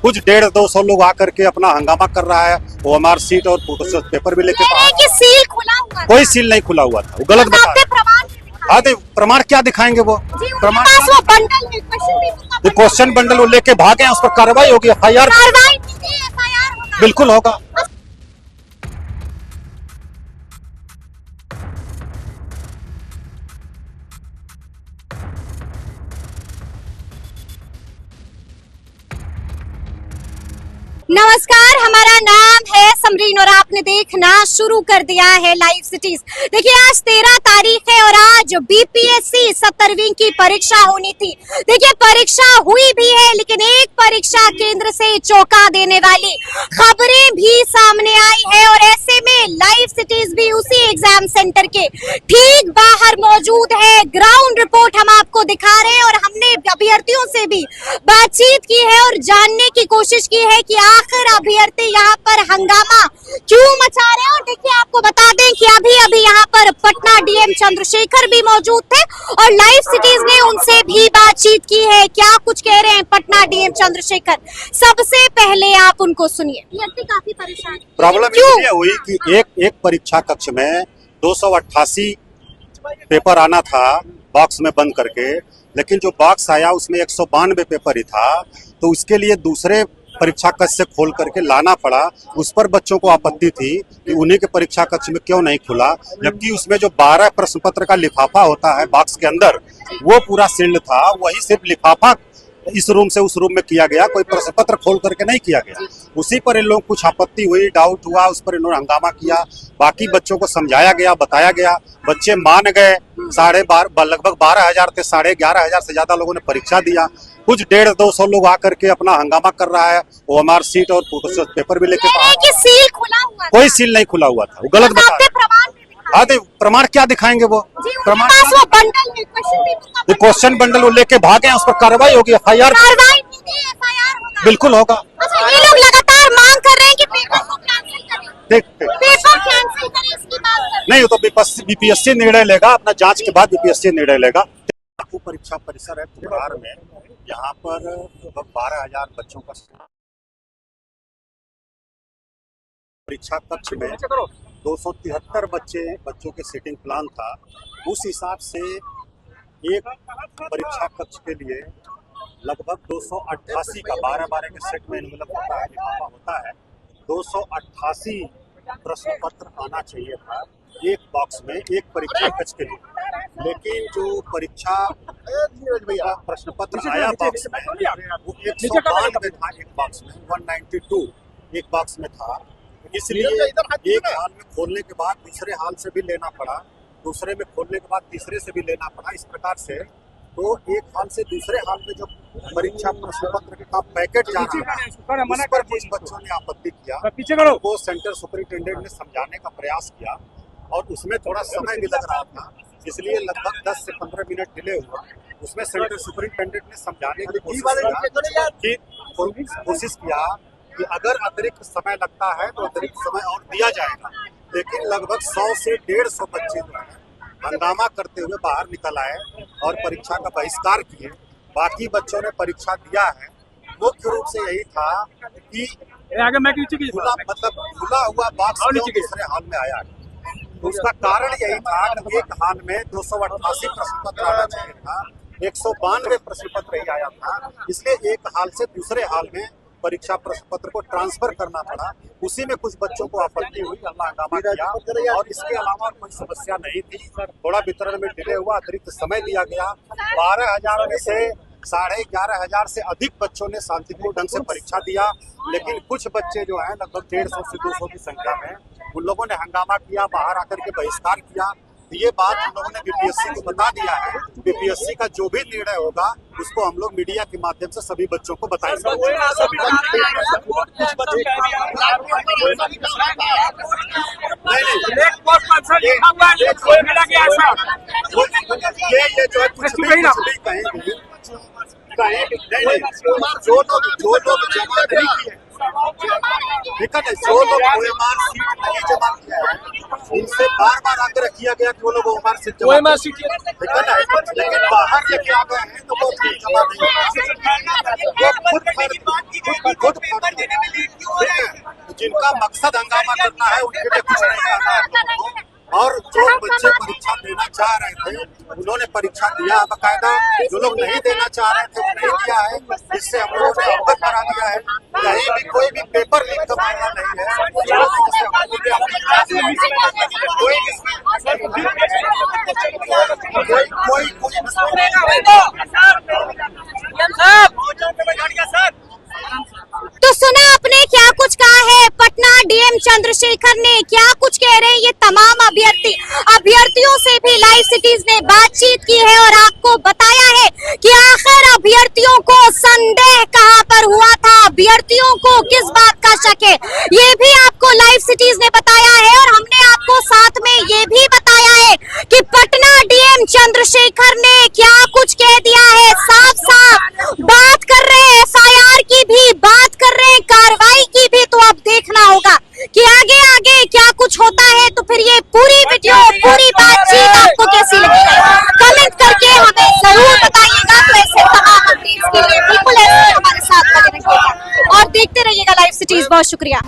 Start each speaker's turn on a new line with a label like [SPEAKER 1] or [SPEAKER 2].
[SPEAKER 1] कुछ 150-200 लोग आकर के अपना हंगामा कर रहा है। वो हमारा सीट और फोटो पेपर भी लेके
[SPEAKER 2] कि सील खुला हुआ था।
[SPEAKER 1] कोई सील नहीं खुला हुआ था, वो गलत बता रहे हैं। आधे प्रमाण क्या दिखाएंगे वो प्रमाण?
[SPEAKER 2] वो बंडल
[SPEAKER 1] क्वेश्चन बंडल वो लेके भागे हैं, उस पर कार्रवाई होगी, FIR बिल्कुल होगा।
[SPEAKER 2] नमस्कार, हमारा नाम है समरीन और आपने देखना शुरू कर दिया है लाइव सिटीज। देखिए आज 13 तारीख है और आज बीपीएससी 17वीं की परीक्षा होनी थी। देखिए परीक्षा हुई भी है, लेकिन एक परीक्षा केंद्र से चौंका देने वाली खबरें भी सामने आई है और ऐसे में लाइव सिटीज भी उसी एग्जाम सेंटर के ठीक बाहर मौजूद है। ग्राउंड रिपोर्ट हम आपको दिखा रहे हैं और हमने अभ्यर्थियों से भी बातचीत की है और जानने की कोशिश की है कि आखिर अभ्यर्थी यहाँ पर हंगामा क्यों मचा रहे हैं। और देखिए आपको बता दें कि अभी अभी यहाँ पर पटना डीएम चंद्रशेखर भी मौजूद थे और लाइव सिटीज ने उनसे भी बातचीत की है। क्या कुछ कह रहे हैं पटना डीएम चंद्रशेखर, सबसे पहले आप उनको सुनिए। काफी परेशान
[SPEAKER 1] प्रॉब्लम इसलिए हुई कि एक परीक्षा कक्ष में 288 पेपर आना था बॉक्स में बंद करके, लेकिन जो बॉक्स आया उसमें 192 पेपर ही था, तो उसके लिए दूसरे परीक्षा कक्ष से खोल करके लाना पड़ा। उस पर बच्चों को आपत्ति थी कि उन्हीं के परीक्षा कक्ष में क्यों नहीं खुला, जबकि उसमें जो 12 प्रश्न पत्र का लिफाफा होता है बॉक्स के अंदर, वो पूरा सील्ड था। वही सिर्फ लिफाफा इस रूम से उस रूम में किया गया, कोई प्रश्न पत्र खोल करके नहीं किया गया। उसी पर इन लोग कुछ आपत्ति हुई, डाउट हुआ, उस पर इन्होंने हंगामा किया। बाकी बच्चों को समझाया गया, बताया गया, बच्चे मान गए। लगभग 12,000 थे, 11,500 से ज्यादा लोगों ने परीक्षा दिया। कुछ 150-200 लोग आकर के अपना हंगामा कर रहा है। वो हमारा सीट और फोटो पेपर भी लेके
[SPEAKER 2] सील खुला हुआ था।
[SPEAKER 1] कोई सील नहीं खुला हुआ था, वो गलत बता रहे हैं। आधे प्रमाण क्या दिखाएंगे वो प्रमाण? क्वेश्चन बंडल वो लेके भागे हैं, उस पर कार्रवाई होगी, FIR बिल्कुल होगा।
[SPEAKER 2] ये लोग लगातार मांग कर रहे हैं कि पेपर को कैंसिल करें। पेपर कैंसिल करें, इसकी बात कर रहे हैं।
[SPEAKER 1] नहीं, वो तो बीपीएससी निर्णय लेगा, अपना जांच के बाद बीपीएससी निर्णय लेगा। परीक्षा परिसर है बिहार में, यहाँ पर लगभग 12,000 बच्चों का परीक्षा कक्ष में 273 बच्चों के सीटिंग प्लान था। उस हिसाब से एक परीक्षा कक्ष के लिए लगभग 288 का 12-12 के सेट में एनवेलप होता है, लिफाफा होता है। 288 प्रश्न पत्र आना चाहिए था एक बॉक्स में, एक परीक्षा कक्ष के लिए। लेकिन जो परीक्षा प्रश्न पत्र आया बॉक्स में, वो 192 था एक बॉक्स में, 192 एक बॉक्स में था। इसलिए एक हाल में खोलने के बाद दूसरे हाल से भी लेना पड़ा, दूसरे में खोलने के बाद तीसरे से भी लेना पड़ा। इस प्रकार से तो एक हाल से दूसरे हाल में जो परीक्षा प्रश्न पत्र का पैकेट जा रहा है, उस पर कुछ बच्चों ने आपत्ति किया। वो सेंटर सुपरिटेंडेंट ने समझाने का प्रयास किया और उसमें थोड़ा समय भी लग रहा था, इसलिए लगभग 10 से 15 मिनट डिले हुआ। उसमें सेंटर सुपरिटेंडेंट ने समझाने की कोशिश किया कि अगर अतिरिक्त समय लगता है तो अतिरिक्त समय और दिया जाएगा। लेकिन लगभग 100 से 150 बच्चे जो है हंगामा करते हुए बाहर निकल आए और परीक्षा का बहिष्कार किए। बाकी बच्चों ने परीक्षा दिया है। मुख्य रूप से यही था कि खुला हुआ बॉक्स दूसरे हाल में आया। उसका कारण यही था कि एक हाल में 288 प्रश्न पत्र आना चाहिए था, 192 प्रश्न पत्र ही आया था। इसलिए एक हाल से दूसरे हाल में परीक्षा प्रश्न पत्र को ट्रांसफर करना पड़ा। उसी में कुछ बच्चों को आपत्ति हुई, हंगामा किया और इसके अलावा कोई समस्या नहीं थी। थोड़ा वितरण में डिले हुआ, अतिरिक्त समय दिया गया। 12,000 में से 11,500 से अधिक बच्चों ने शांतिपूर्ण ढंग से परीक्षा दिया, लेकिन कुछ बच्चे जो हैं लगभग 150 से 200 की संख्या में, उन लोगों ने हंगामा किया, बाहर आकर के बहिष्कार किया। ये बात हम लोगों ने बीपीएससी को बता दिया है। बीपीएससी का जो भी निर्णय होगा उसको हम लोग मीडिया के माध्यम से सभी बच्चों को बताएंगे। ये जो है कुछ भी कहेंगे, जो लोग जमा नहीं किए, जो लोग सीट नहीं जमा किया है, इनसे बार बार आग्रह किया गया कि वो लोग ओएमआर सीट जमा
[SPEAKER 3] OMR सीट
[SPEAKER 1] ठीक है ना, लेकिन बाहर लेके आ गए हैं तो वो सीट जमा नहीं होगा। खुद ठीक है, जिनका मकसद हंगामा करना है उनके लिए कुछ नहीं करना है। और जो बच्चे परीक्षा देना चाह रहे थे उन्होंने परीक्षा दिया बकायदा, जो लोग नहीं देना चाह रहे थे वो नहीं दिया है। इससे हम लोगों ने अवगत करा दिया है, कहीं भी कोई भी पेपर लीक का मामला नहीं है।
[SPEAKER 2] तो सुना आपने क्या कुछ कहा है पटना डीएम चंद्रशेखर ने, क्या कुछ कह रहे हैं ये तमाम अभ्यर्थियों से भी लाइव सिटीज ने बातचीत की है और आपको बताया है कि आखिर अभ्यर्थियों को संदेह कहां पर हुआ था, अभ्यर्थियों को किस बात का शक है, ये भी आपको लाइव सिटीज ने बताया है। और हमने आपको साथ में ये भी बताया है कि पटना डीएम चंद्रशेखर ने क्या कुछ कह दिया है, साफ साफ बात कर रहे हैं, एफआईआर की भी बात कर रहे हैं, कार्रवाई की भी। तो अब देखना होगा कि आगे आगे क्या कुछ होता है। तो फिर ये पूरी वीडियो, पूरी बातचीत आपको कैसी लगी है कमेंट करके हमें जरूर बताइएगा। तो ऐसे तमाम अपडेट्स के लिए बिल्कुल ऐसे हमारे साथ बने रहिएगा और देखते रहिएगा लाइव सिटीज। बहुत शुक्रिया।